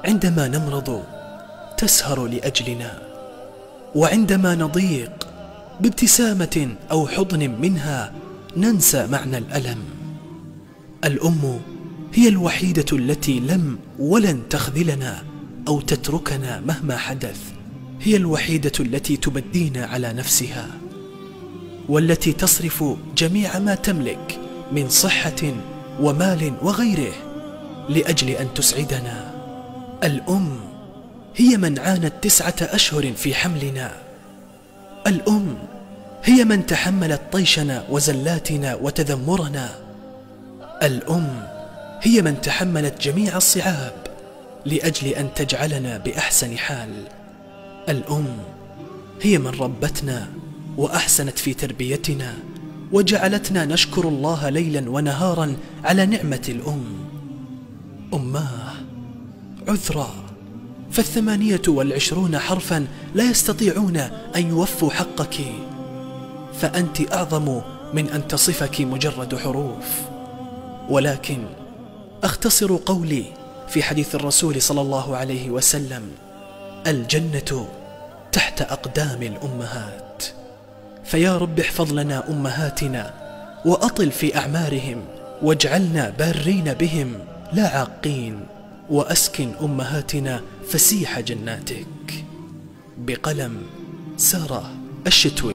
عندما نمرض تسهر لأجلنا، وعندما نضيق بابتسامة أو حضن منها ننسى معنى الألم. الأم هي الوحيدة التي لم ولن تخذلنا أو تتركنا مهما حدث، هي الوحيدة التي تبدينا على نفسها، والتي تصرف جميع ما تملك من صحة ومال وغيره لأجل أن تسعدنا. الأم هي من عانت 9 أشهر في حملنا. الأم هي من تحملت طيشنا وزلاتنا وتذمرنا. الأم هي من تحملت جميع الصعاب لأجل أن تجعلنا بأحسن حال. الأم هي من ربتنا وأحسنت في تربيتنا وجعلتنا نشكر الله ليلا ونهارا على نعمة الأم. أماه عذرا، ف28 حرفا لا يستطيعون أن يوفوا حقك، فأنت أعظم من أن تصفك مجرد حروف. ولكن أختصر قولي في حديث الرسول صلى الله عليه وسلم: الجنة تحت أقدام الأمهات. فيا رب احفظ لنا أمهاتنا وأطل في أعمارهم، واجعلنا بارين بهم لا عاقين، وأسكن أمهاتنا فسيح جناتك. بقلم سارة الشتوي.